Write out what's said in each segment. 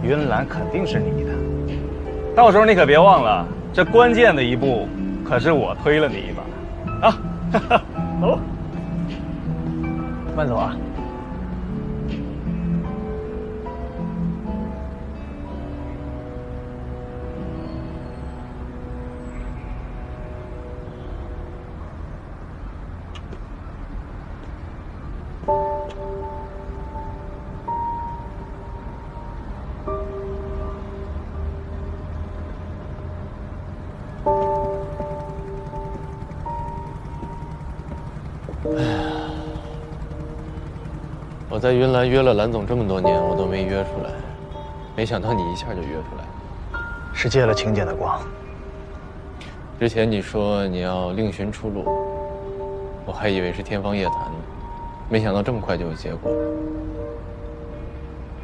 云岚肯定是你的。到时候你可别忘了，这关键的一步可是我推了你一把啊！走，慢走啊。我在云岚约了蓝总这么多年，我都没约出来，没想到你一下就约出来了。是借了请柬的光。之前你说你要另寻出路，我还以为是天方夜谭呢，没想到这么快就有结果。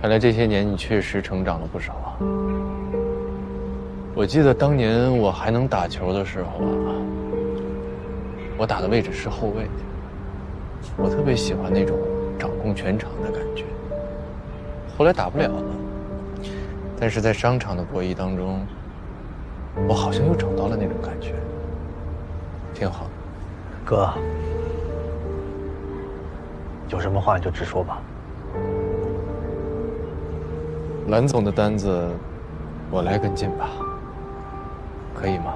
看来这些年你确实成长了不少啊。我记得当年我还能打球的时候啊，我打的位置是后卫，我特别喜欢那种掌控全场的感觉。后来打不了了，但是在商场的博弈当中，我好像又找到了那种感觉，挺好。哥，有什么话你就直说吧。蓝总的单子，我来跟进吧，可以吗？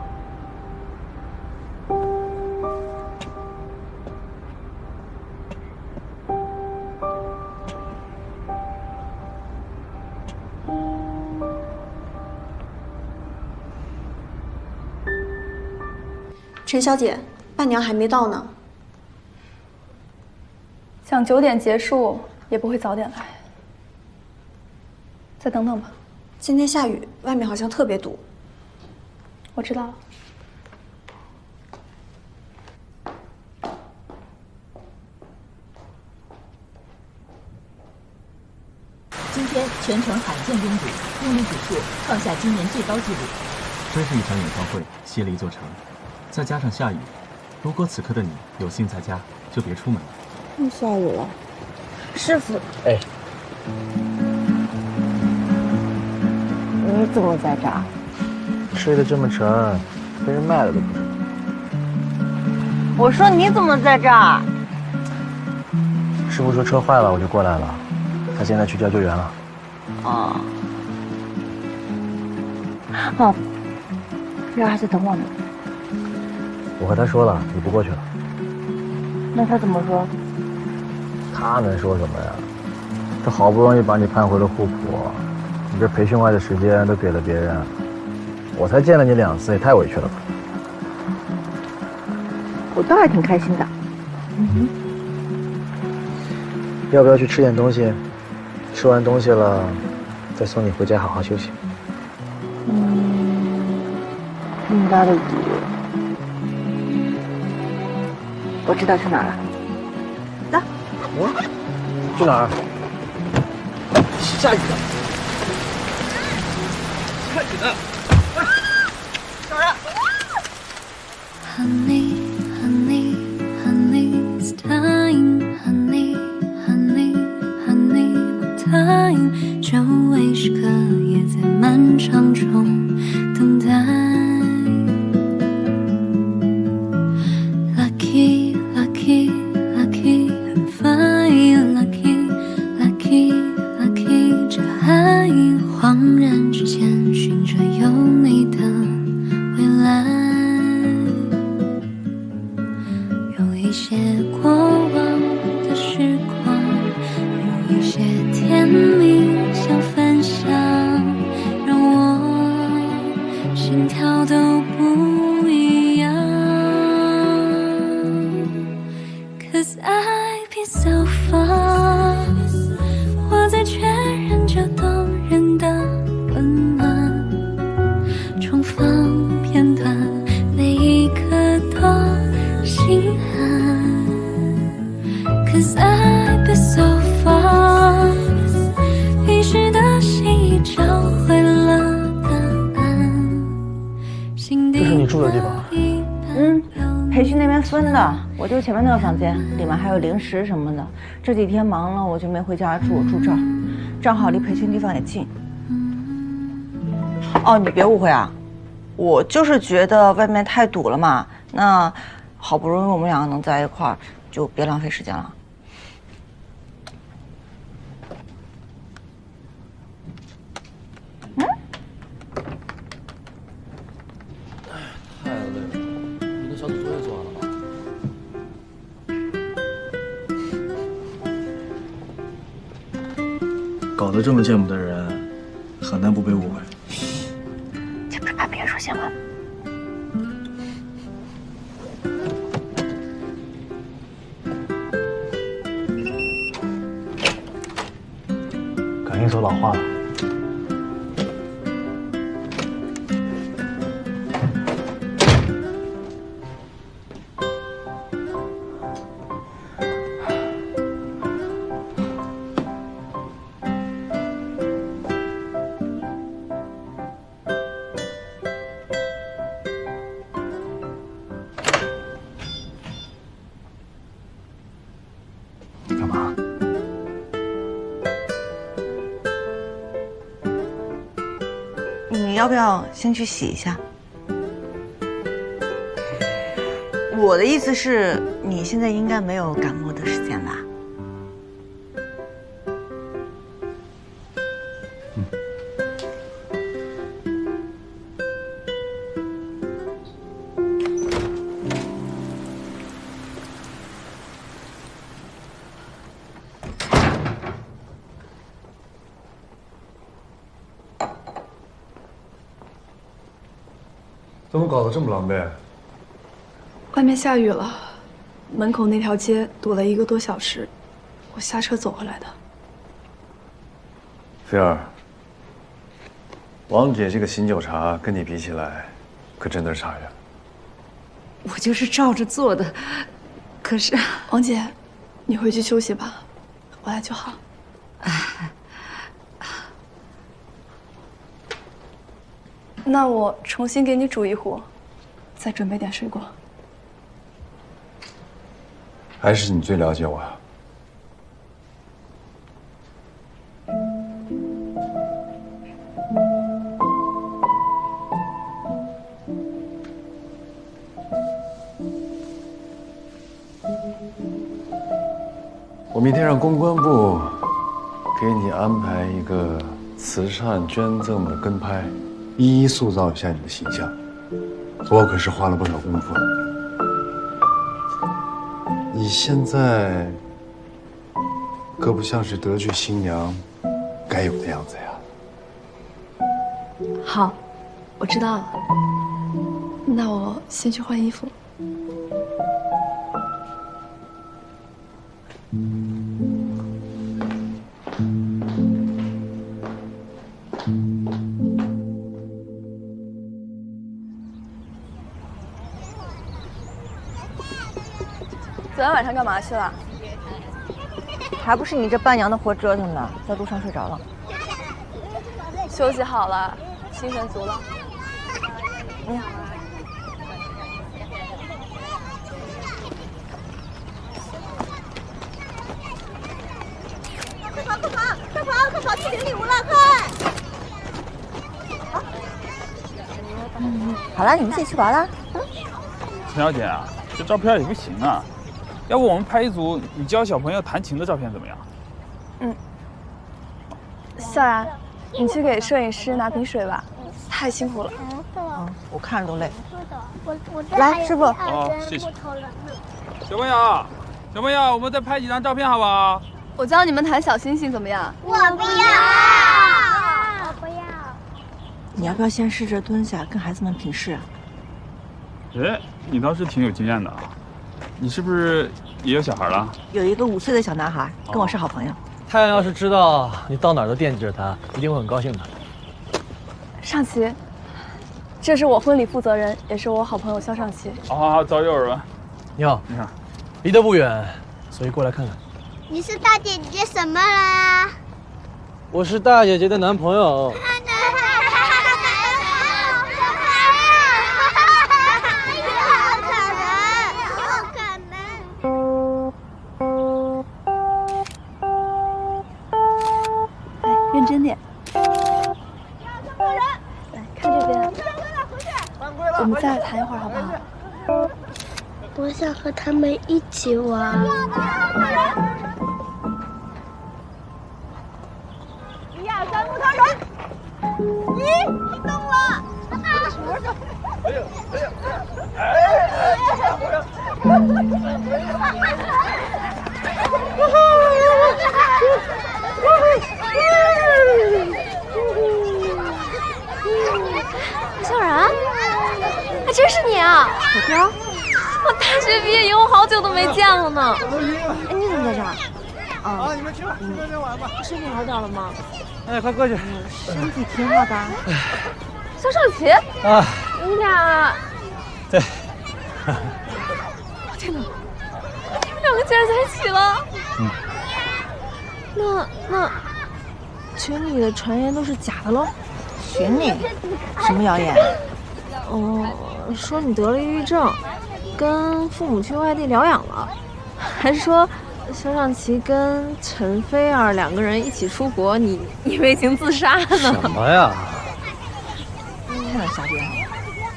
陈小姐，伴娘还没到呢。想9点结束，也不会早点来。再等等吧。今天下雨，外面好像特别堵。我知道了。今天全程罕见拥堵，拥堵指数创下今年最高纪录。真是一场演唱会吸了一座城，再加上下雨，如果此刻的你有幸在家，就别出门了。又下雨了，师傅。哎，你怎么在这儿？睡得这么沉，被人卖了都不知道。我说你怎么在这儿？师傅说车坏了，我就过来了。他现在去叫救援了。哦。哦，这还在等我呢。我和他说了，你不过去了。那他怎么说？他能说什么呀？这好不容易把你盼回了互补，你这培训外的时间都给了别人，我才见了你2次，也太委屈了吧？我倒还挺开心的。要不要去吃点东西？吃完东西了，再送你回家好好休息。这么大的雨，我知道去哪儿了。走。去哪儿？下雨了。下雨了。走了。Honey, honey, honey, it's time. Honey, honey, honey, time. 这位时刻也在漫长中等待。Lucky, lucky, lucky, I'm fine. Lucky, lucky, lucky. 这爱恍然之间，寻着有你的未来。有一些过往的时光，有一些甜蜜想分享，让我心跳都不一样。Cause I've been so far， 我在确认这动人的温暖，重放片段，每一刻都心寒。Cause I've been so far， 遗失的心已找回了答案。这是你住的地方？培训那边分的，我就前面那个房间，里面还有零食什么的。这几天忙了，我就没回家住这儿，正好离培训地方也近。哦，你别误会啊，我就是觉得外面太堵了嘛。那好不容易我们两个能在一块儿，就别浪费时间了。太累了，你的小组作业做完了吗？搞得这么见不得人，很难不被误会。这不是把别人说闲话。感应手老化了。干嘛？你要不要先去洗一下？我的意思是，你现在应该没有感冒的时间吧？怎么搞得这么狼狈？外面下雨了，门口那条街堵了1个多小时，我下车走回来的。菲儿，王姐这个醒酒茶跟你比起来，可真的是差远了。我就是照着做的，可是王姐，你回去休息吧，我来就好。那我重新给你煮一壶，再准备点水果。还是你最了解我呀。我明天让公关部给你安排一个慈善捐赠的跟拍，一一塑造一下你的形象。我可是花了不少功夫。你现在可不像是得罪新娘该有的样子呀。好，我知道了。那我先去换衣服。昨天晚上干嘛去了？还不是你这伴娘的活折腾的，在路上睡着了。休息好了，精神足了。嗯。快跑！快跑！快跑！快跑！去领礼物了，快！好了，你们自己去玩了。陈小姐啊，这照片也不行啊，要不我们拍一组你教小朋友弹琴的照片怎么样？嗯。笑然，你去给摄影师拿瓶水吧，太辛苦了。我看着都累。来，师傅。哦，谢谢。小朋友，小朋友，我们再拍几张照片好不好？我教你们弹小星星怎么样？我不要！我不要！你要不要先试着蹲下跟孩子们品试啊？哎，你倒是挺有经验的啊！你是不是也有小孩了？有一个5岁的小男孩，跟我是好朋友。太阳要是知道你到哪儿都惦记着他，一定会很高兴的。上期，这是我婚礼负责人，也是我好朋友肖上期。好，早有耳闻。你好，你好。离得不远，所以过来看看。你是大姐姐什么啦？我是大姐姐的男朋友。认真点。来，我们再谈一会儿好不好？我想和他们一起玩。1、2、3，木头人。咦，你动了！哎呦，小然，还真是你啊！小彪，我大学毕业以后好久都没见了呢。哎，你怎么在这儿？啊，你们去吧，在这玩吧。身体好点了吗？哎，快过去。身体挺好的。肖尚奇，啊，你俩，对，天哪，你们两个竟然在一起了！那，群里的传言都是假的喽？群里什么谣言？说你得了抑郁症，跟父母去外地疗养了，还是说肖尚奇跟陈菲儿两个人一起出国，你为情自杀呢？什么呀？太瞎编了。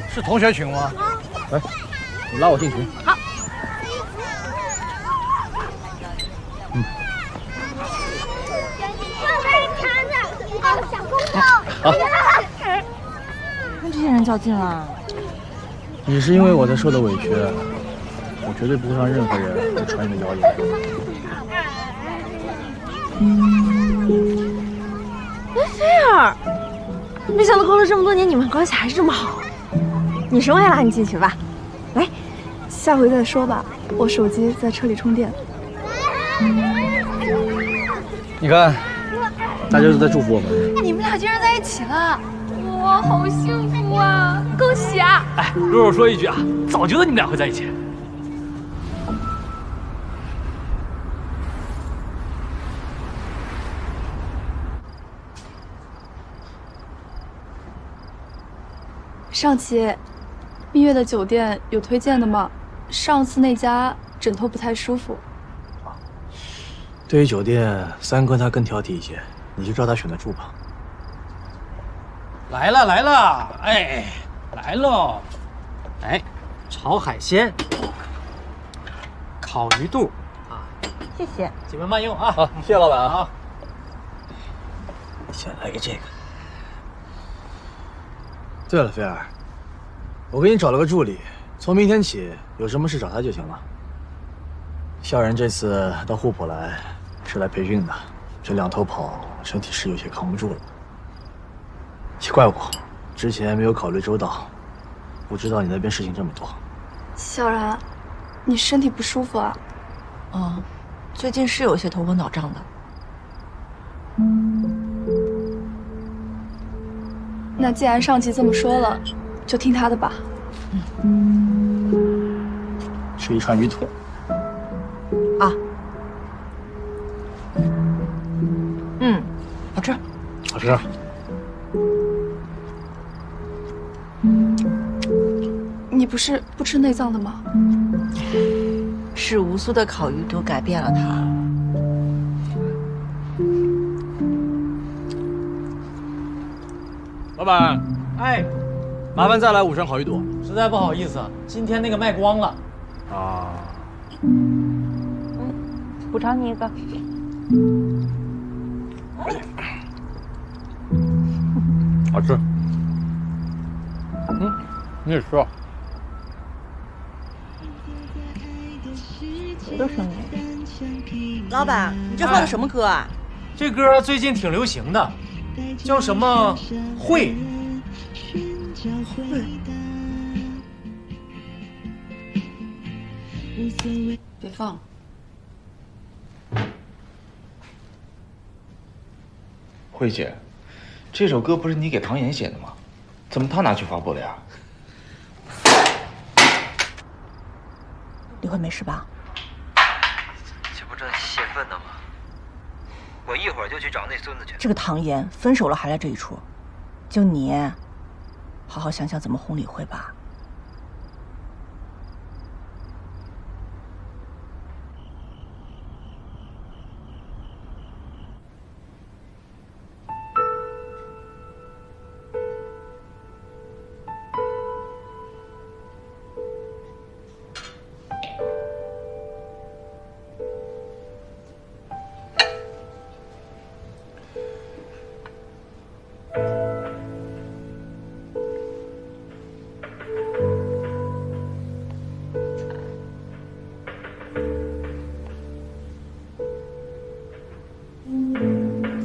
是同学群吗？来，你拉我进群。好。小公主。跟这些人较劲了？你是因为我才受的委屈，我绝对不会让任何人去传你的谣言。菲儿，没想到过了这么多年，你们关系还是这么好。你生我也拉你进去吧。来，下回再说吧，我手机在车里充电。你看，大家都在祝福我们。你们俩居然在一起了，哇，好幸福啊！恭喜啊！哎，若若说一句啊，早觉得你们俩会在一起。尚奇，蜜月的酒店有推荐的吗？上次那家枕头不太舒服。对于酒店，三哥他更挑剔一些，你就照他选的住吧。来了来了，哎，来喽！哎，炒海鲜，烤鱼肚啊，谢谢，几位慢用啊！好，谢谢老板啊。好，先来个这个。对了，菲儿，我给你找了个助理，从明天起有什么事找他就行了。校人这次到滬浦来是来培训的，这两头跑，身体是有些扛不住了。也怪我，之前没有考虑周到，不知道你那边事情这么多。小然，你身体不舒服啊？最近是有些头昏脑胀的。那既然上级这么说了，就听他的吧。吃一串鱼腿。啊。好吃。好吃。你不是不吃内脏的吗？是无苏的烤鱼肚改变了他。老板，哎，麻烦再来5串烤鱼肚。实在不好意思，今天那个卖光了。啊。补偿你一个。好吃。你也吃啊。谁的声音？老板，你这放的什么歌啊？这歌最近挺流行的，叫什么会？别放。慧姐，这首歌不是你给唐岩写的吗？怎么他拿去发布了呀？李慧没事吧？这不正泄愤呢吗？我一会儿就去找那孙子去。这个唐岩分手了还来这一出，就你，好好想想怎么哄李慧吧。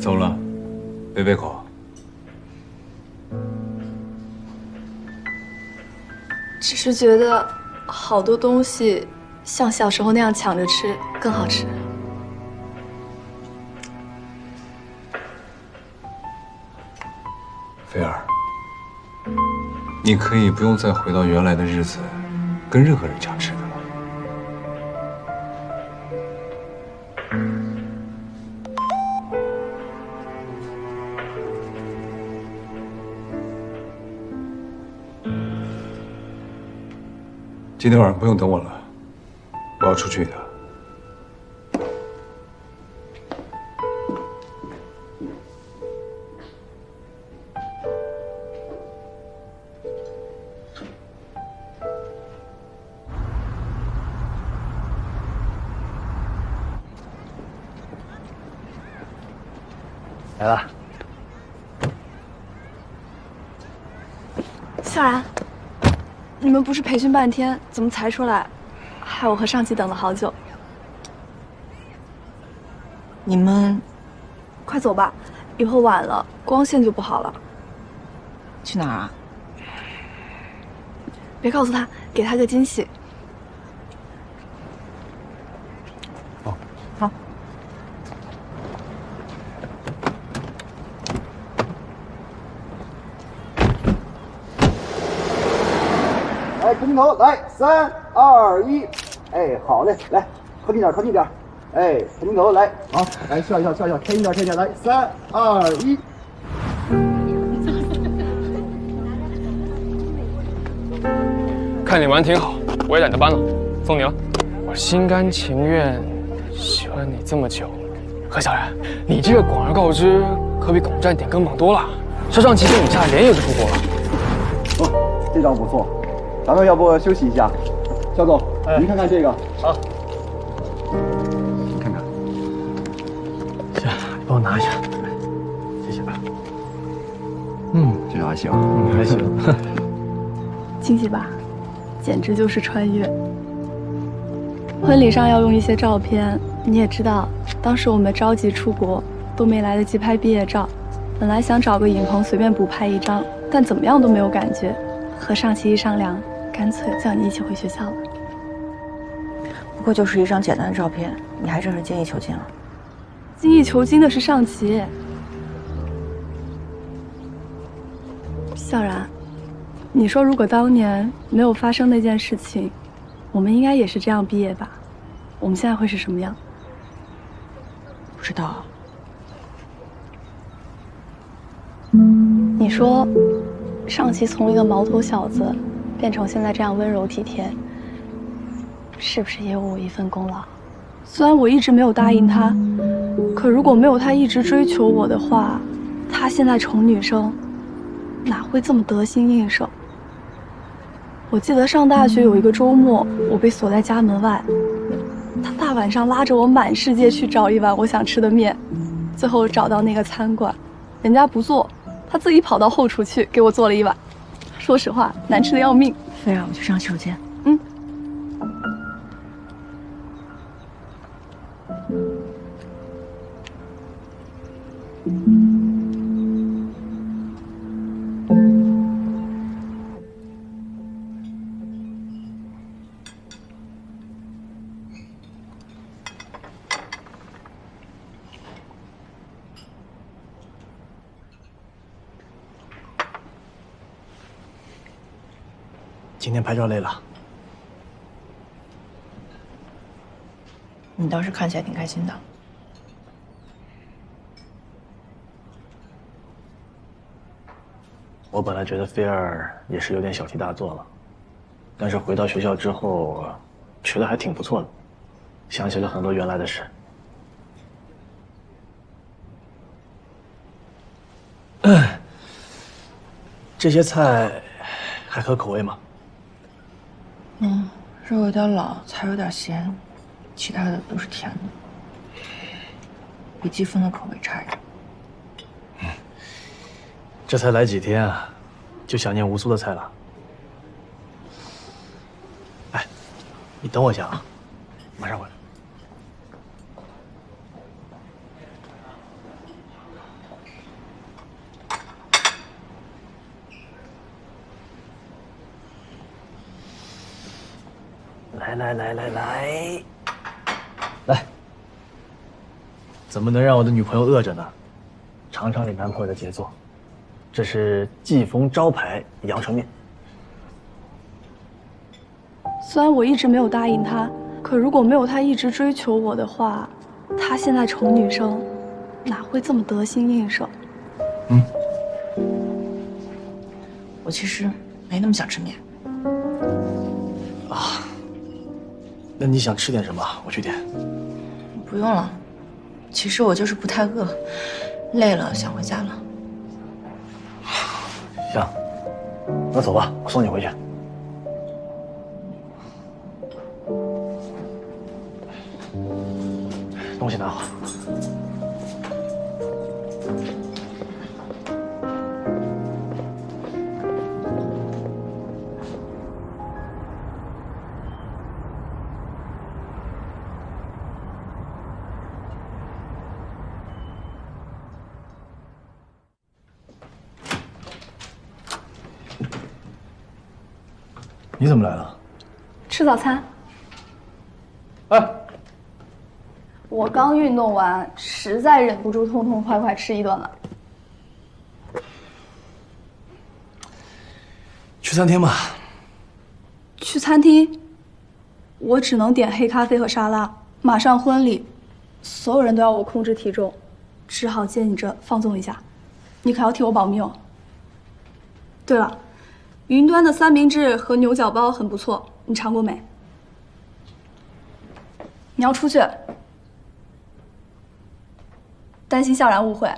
走了，喂喂口。只是觉得好多东西像小时候那样抢着吃更好吃。菲儿，你可以不用再回到原来的日子，跟任何人抢吃的了。今天晚上不用等我了，我要出去一趟。来了，笑然，你们不是培训半天，怎么才出来？害我和上期等了好久。你们快走吧，以后晚了光线就不好了。去哪儿啊？别告诉他，给他个惊喜。好。来，空镜头，来，3、2、1，哎，好嘞，来，靠近点，靠近点，哎，空镜头，来，好，来笑一笑，笑一笑，开心点，开心点，来，3、2、1。看你玩挺好，我也懒得搬了，送你了。我心甘情愿喜欢你这么久，何小然，你这个广而告之可比拱战点跟榜多了。肖尚奇跟你差连夜就出国了。哦，这张不错，咱们要不休息一下？肖总，您看看这个。好。看看。行，你帮我拿一下。谢谢啊。这张还行。还行。惊喜吧？简直就是穿越。婚礼上要用一些照片，你也知道，当时我们着急出国，都没来得及拍毕业照。本来想找个影棚随便补拍一张，但怎么样都没有感觉。和尚奇一商量，干脆叫你一起回学校了。不过就是一张简单的照片，你还真是精益求精了。精益求精的是尚奇。笑然，你说如果当年没有发生那件事情，我们应该也是这样毕业吧？我们现在会是什么样？不知道。你说，尚奇从一个毛头小子变成现在这样温柔体贴，是不是也有我一份功劳？虽然我一直没有答应他，可如果没有他一直追求我的话，他现在宠女生，哪会这么得心应手？我记得上大学有一个周末，我被锁在家门外，他大晚上拉着我满世界去找一碗我想吃的面，最后找到那个餐馆，人家不做，他自己跑到后厨去给我做了一碗。说实话，难吃的要命。菲儿，我去上洗手间。今天拍照累了。你倒是看起来挺开心的。我本来觉得菲儿也是有点小题大做了，但是回到学校之后，学的还挺不错的，想起了很多原来的事。这些菜还合口味吗？肉有点老，菜有点咸，其他的都是甜的，比季风的口味差一点。这才来几天啊，就想念吴苏的菜了。哎，你等我一下啊，马上回来。来，怎么能让我的女朋友饿着呢？尝尝你男朋友的杰作，这是季风招牌阳澄面。虽然我一直没有答应他，可如果没有他一直追求我的话，他现在宠女生，哪会这么得心应手？我其实没那么想吃面。啊，那你想吃点什么？我去点。不用了，其实我就是不太饿，累了想回家了。行，那走吧，我送你回去。东西拿好。你怎么来了？吃早餐。哎，我刚运动完，实在忍不住痛痛快快吃一顿了。去餐厅吧。去餐厅，我只能点黑咖啡和沙拉。马上婚礼，所有人都要我控制体重，只好借你这放纵一下。你可要替我保密哦。对了，云端的三明治和牛角包很不错，你尝过没？你要出去，担心笑然误会。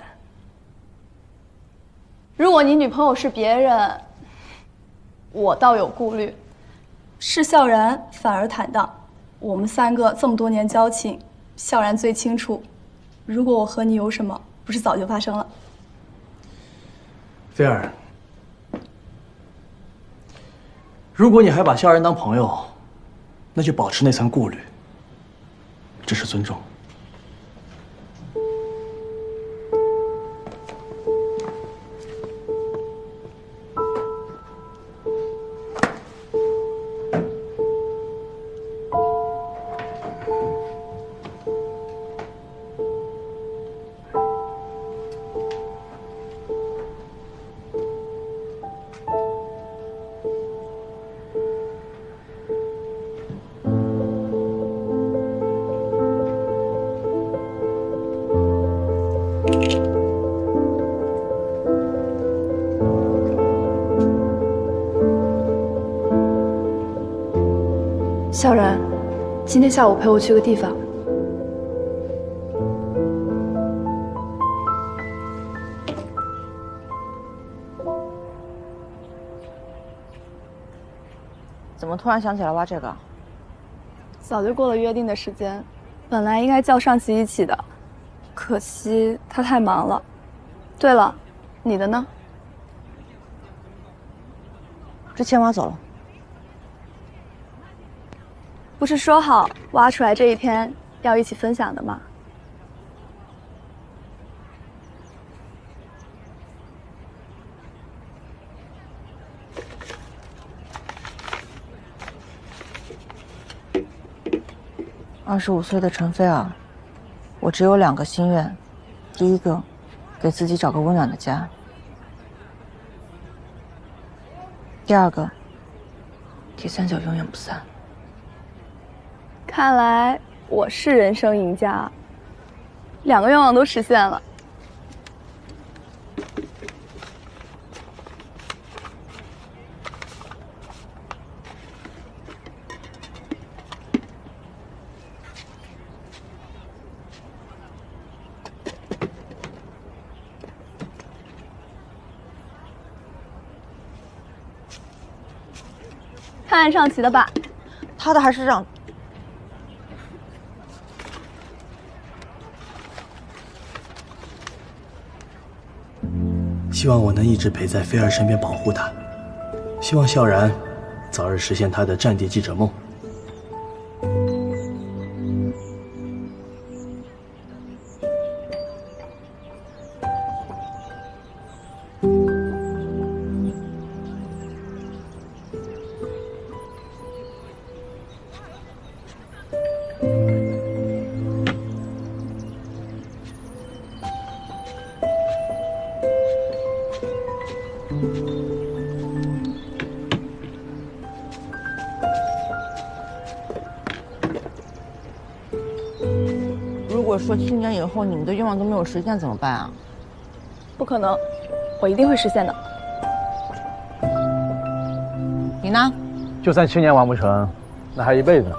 如果你女朋友是别人，我倒有顾虑。是笑然反而坦荡，我们三个这么多年交情，笑然最清楚。如果我和你有什么，不是早就发生了？菲儿，如果你还把笑然当朋友，那就保持那层顾虑，这是尊重。笑然，今天下午陪我去个地方。怎么突然想起来挖这个？早就过了约定的时间，本来应该叫上级一起的，可惜他太忙了。对了，你的呢？之前挖走了。不是说好挖出来这一天要一起分享的吗？25岁的陈飞儿，我只有2个心愿，第一个，给自己找个温暖的家；第二个，铁三角永远不散。看来我是人生赢家，2个愿望都实现了。看岸上骑的吧，他的还是让。希望我能一直陪在菲儿身边保护她，希望笑然早日实现她的战地记者梦。果说7年以后你们的愿望都没有实现怎么办啊？不可能，我一定会实现的。你呢？就算7年完不成，那还一辈子呢。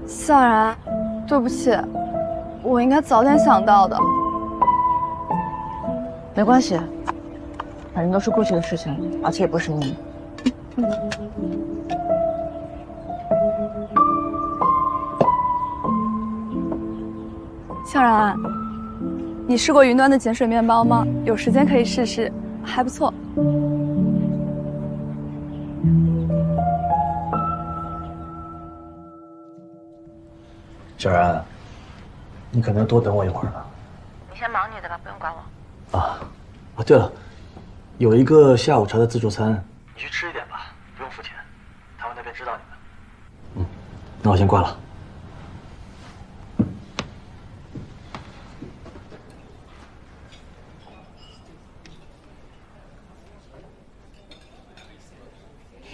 笑然，对不起，我应该早点想到的。没关系，反正都是过去的事情，而且也不是你。笑然，你试过云端的碱水面包吗？有时间可以试试，还不错。小然，你可能多等我一会儿了。你先忙你的吧，不用管我。啊，对了，有一个下午茶的自助餐，你去吃一点吧，不用付钱，他们那边知道你们。那我先挂了。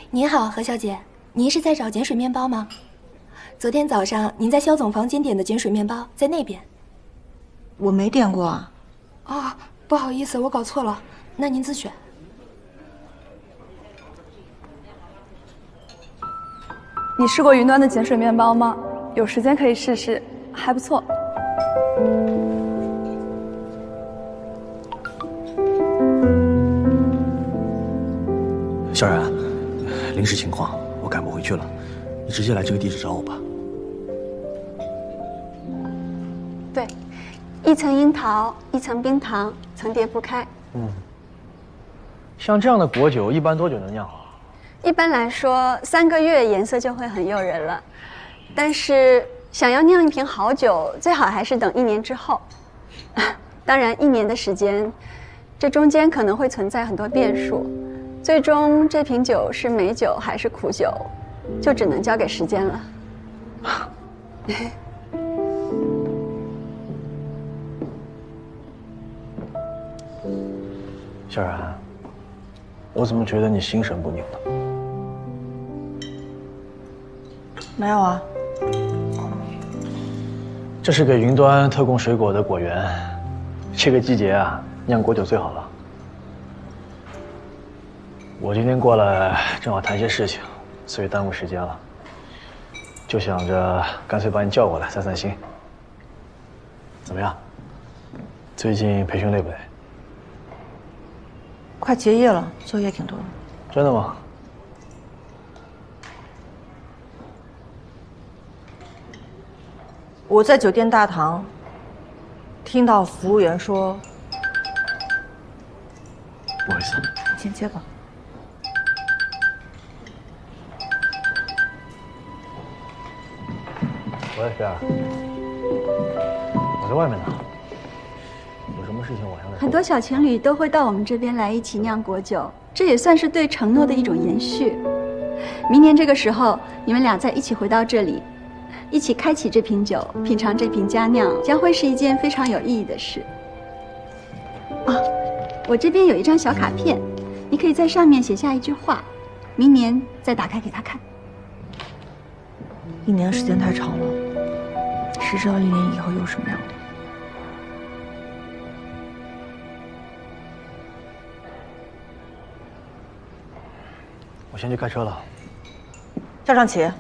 您好，何小姐，您是在找碱水面包吗？昨天早上您在肖总房间点的碱水面包在那边。我没点过啊。哦，不好意思，我搞错了，那您自选。你试过云端的碱水面包吗？有时间可以试试，还不错。小然，临时情况，我赶不回去了，你直接来这个地址找我吧。对，一层樱桃，一层冰糖，层叠不开。像这样的果酒一般多久能酿好？一般来说，3个月颜色就会很诱人了。但是想要酿一瓶好酒，最好还是等1年之后。当然，1年的时间，这中间可能会存在很多变数。最终这瓶酒是美酒还是苦酒，就只能交给时间了。小然，我怎么觉得你心神不宁呢？没有啊。这是给云端特供水果的果园，这个季节啊，酿果酒最好了。我今天过来正好谈些事情，所以耽误时间了。就想着干脆把你叫过来散散心。怎么样？最近培训累不累？快结业了，作业挺多的。真的吗？我在酒店大堂听到服务员说：“不好意思。”你先接吧。喂，菲儿，我在外面呢。有什么事情晚上再说。很多小情侣都会到我们这边来一起酿果酒，这也算是对承诺的一种延续。明年这个时候，你们俩再一起回到这里，一起开启这瓶酒，品尝这瓶佳酿，将会是一件非常有意义的事。我这边有一张小卡片，你可以在上面写下一句话，明年再打开给他看。1年时间太长了，谁知道1年以后又什么样的？我先去开车了。肖尚奇，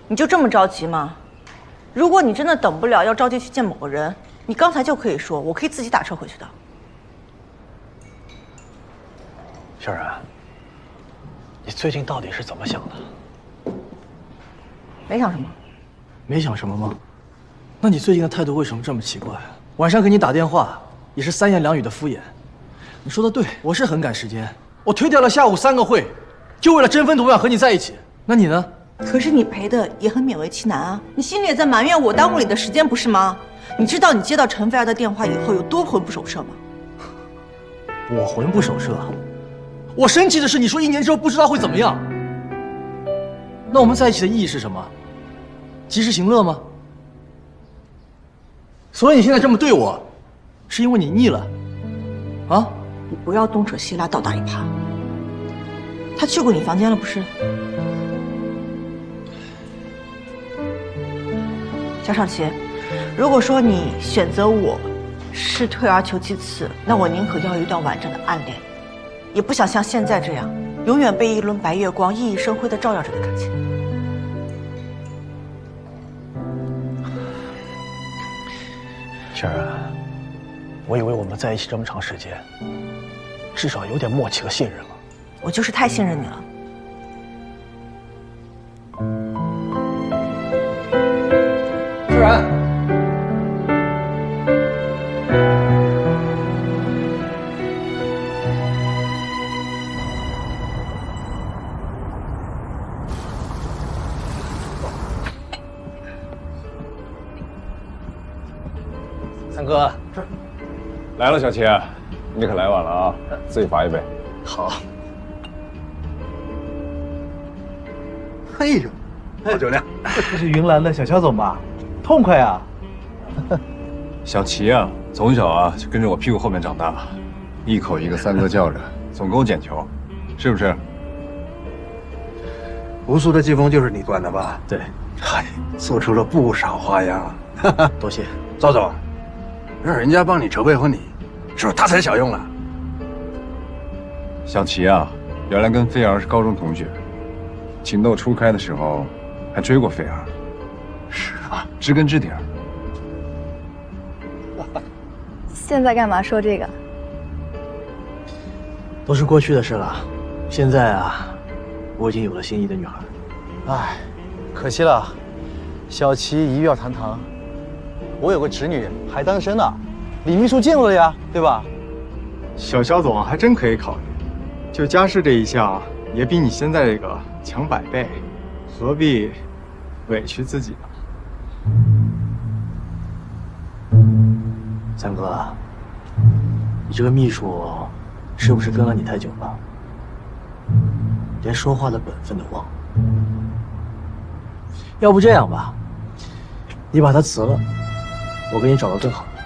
你就这么着急吗？如果你真的等不了，要着急去见某个人，你刚才就可以说，我可以自己打车回去的。小然，你最近到底是怎么想的？没想什么。没想什么吗？那你最近的态度为什么这么奇怪？晚上给你打电话也是3言2语的敷衍。你说的对，我是很赶时间，我推掉了下午3个会，就为了争分夺秒和你在一起。那你呢？可是你陪的也很勉为其难啊，你心里也在埋怨我耽误你的时间，不是吗？你知道你接到陈菲儿的电话以后有多魂不守舍吗？我魂不守舍。我生气的是你说1年之后不知道会怎么样。那我们在一起的意义是什么？及时行乐吗？所以你现在这么对我，是因为你腻了？啊？你不要东扯西拉，倒打一耙。他去过你房间了，不是？肖尚奇，如果说你选择我是退而求其次，那我宁可要一段完整的暗恋，也不想像现在这样，永远被一轮白月光熠熠生辉地照耀着的感情。轩然，我以为我们在一起这么长时间，至少有点默契和信任了。我就是太信任你了。轩然。三哥，这来了，小齐，你可来晚了啊！自己罚一杯。好。哎呦，好酒量！这是云兰的小肖总吧？痛快啊！小齐啊，从小啊就跟着我屁股后面长大，一口一个三哥叫着，总跟我捡球，是不是？无数的季风就是你端的吧？对，嗨，做出了不少花样。多谢赵总，让人家帮你筹备婚礼，是不是大材小用了？小齐啊，原来跟菲儿是高中同学，情窦初开的时候还追过菲儿。是啊，知根知底儿。现在干嘛说这个？都是过去的事了。现在啊，我已经有了心仪的女孩。哎，可惜了，小齐一月堂堂，我有个侄女还单身呢，李秘书见过了呀，对吧？小肖总还真可以考虑，就家世这一项，也比你现在这个强100倍，何必委屈自己呢？三哥，你这个秘书是不是跟了你太久了，连说话的本分都忘了？要不这样吧，你把他辞了，我给你找个更好的。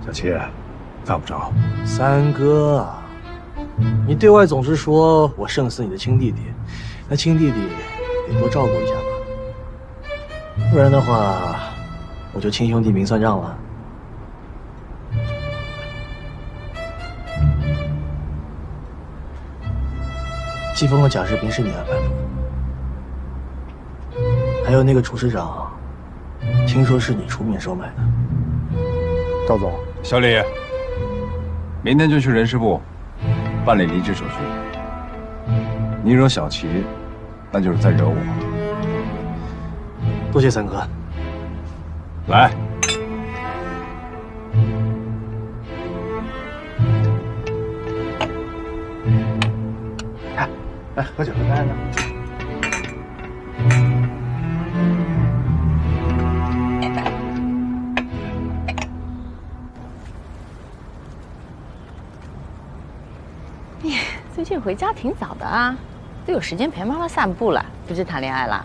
小齐，犯不着。三哥，你对外总是说我胜似你的亲弟弟，那亲弟弟得多照顾一下吧，不然的话，我就亲兄弟明算账了。季风的假视频是你安排的，还有那个厨师长，听说是你出面收买的。赵总，小李，明天就去人事部办理离职手续。你惹小齐，那就是在惹我。多谢三哥。来。来喝酒，来来。你最近回家挺早的啊，都有时间陪妈妈散步了，不是谈恋爱啦？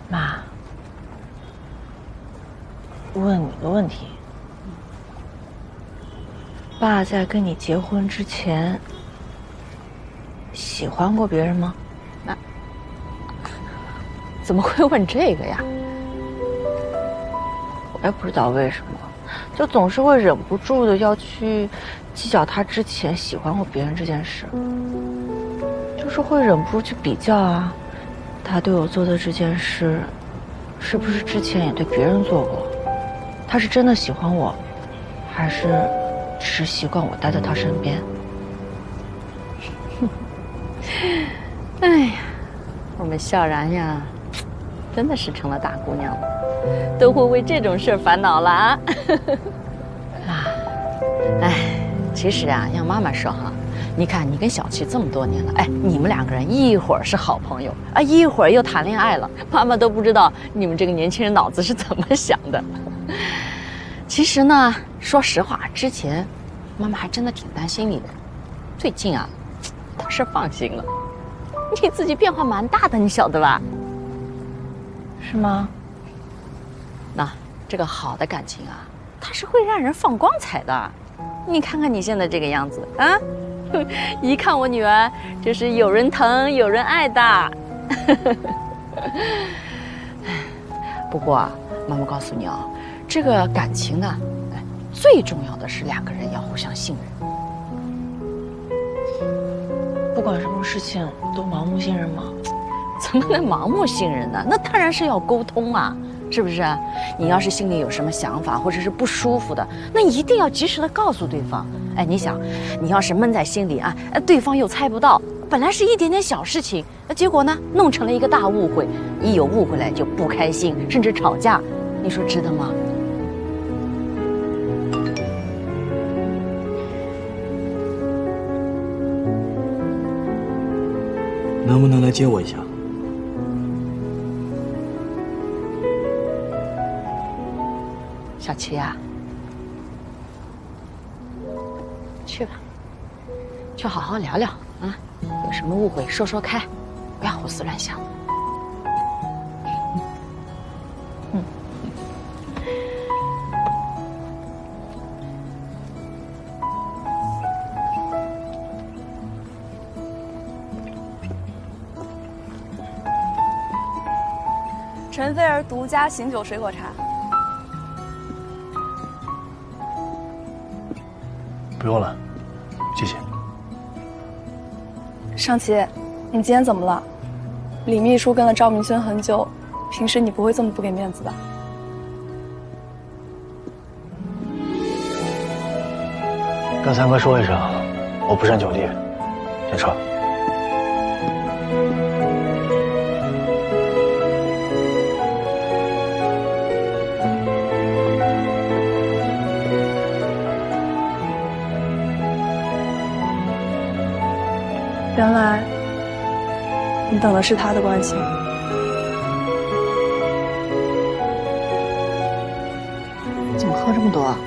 妈，问你个问题。爸在跟你结婚之前，喜欢过别人吗？那怎么会问这个呀？我也不知道为什么，就总是会忍不住的要去计较他之前喜欢过别人这件事，就是会忍不住去比较啊，他对我做的这件事，是不是之前也对别人做过？他是真的喜欢我，还是只是习惯我待在他身边？哎呀，我们笑然呀，真的是成了大姑娘了，都会为这种事烦恼了啊！妈，哎，其实啊，让妈妈说哈，你看你跟小齐这么多年了，哎，你们两个人一会儿是好朋友啊，一会儿又谈恋爱了，妈妈都不知道你们这个年轻人脑子是怎么想的。其实呢，说实话，之前妈妈还真的挺担心你的，最近啊，倒是放心了。你自己变化蛮大的，你晓得吧？是吗？那这个好的感情啊，它是会让人放光彩的。你看看你现在这个样子啊，一看我女儿就是有人疼有人爱的。不过啊，妈妈告诉你啊，这个感情呢，最重要的是两个人要互相信任。不管什么事情都盲目信任吗？怎么能盲目信任呢？那当然是要沟通啊，是不是？你要是心里有什么想法或者是不舒服的，那一定要及时的告诉对方。哎，你想，你要是闷在心里啊，对方又猜不到，本来是一点点小事情，结果呢，弄成了一个大误会，一有误会来就不开心，甚至吵架，你说值得吗？能不能来接我一下？小琪呀，去吧，去好好聊聊啊，有什么误会说说开，不要胡思乱想。陈菲儿独家醒酒水果茶。不用了，谢谢。尚琪，你今天怎么了？李秘书跟了赵明轩很久，平时你不会这么不给面子吧？跟三哥说一声，我不善酒力，先撤。原来你等的是他的关心。怎么喝这么多啊？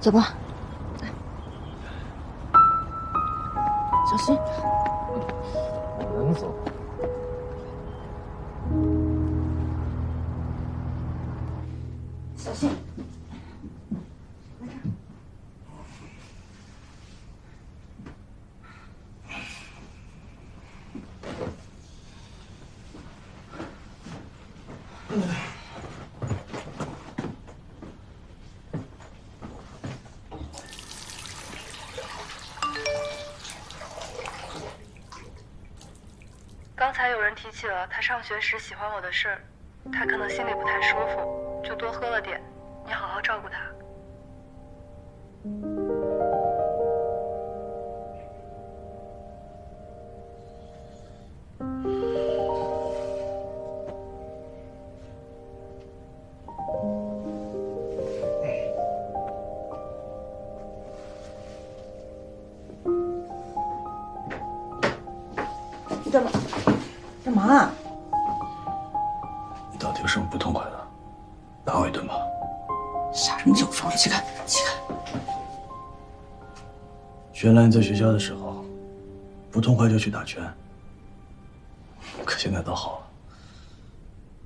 走吧，小心。能走。小心。刚才有人提起了他上学时喜欢我的事儿，他可能心里不太舒服，就多喝了点。你好好照顾他。你干嘛？干嘛啊？你到底有什么不痛快的？打我一顿吧。撒什么酒疯了？起开，起开！原来你在学校的时候，不痛快就去打拳，可现在倒好了，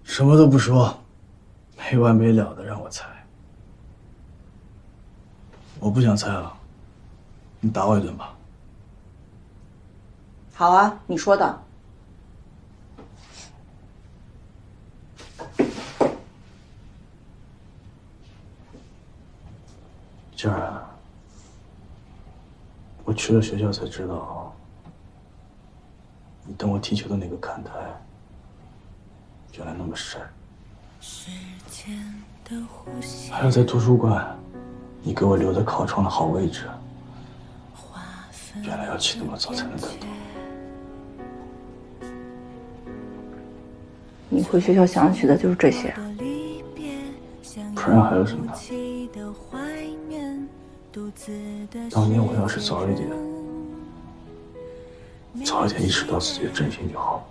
什么都不说，没完没了的让我猜。我不想猜了，你打我一顿吧。好啊，你说的。静儿，我去了学校才知道，你等我踢球的那个看台，原来那么深。还有在图书馆，你给我留的靠窗的好位置，原来要起那么早才能等到。你回学校想起的就是这些啊？不然还有什么？当年我要是早一点意识到自己的真心就好了。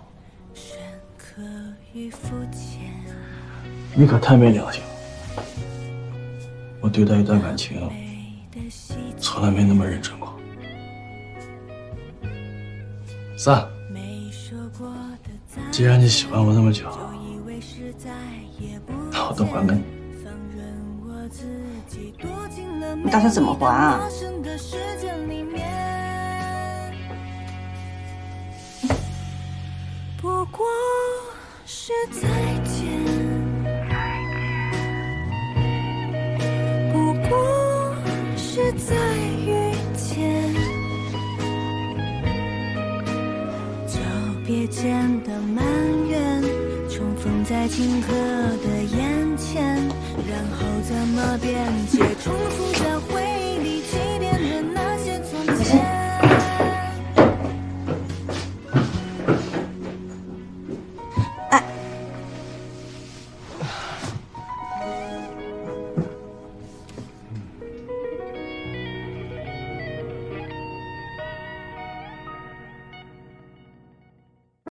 你可太没良心了！我对待一段感情，从来没那么认真过。3、既然你喜欢我那么久，那我都还给你。你打算怎么还啊？不过是再见，不过是再遇见，久别间的埋怨重逢在顷刻的眼前，然后怎么辩解重复的回忆。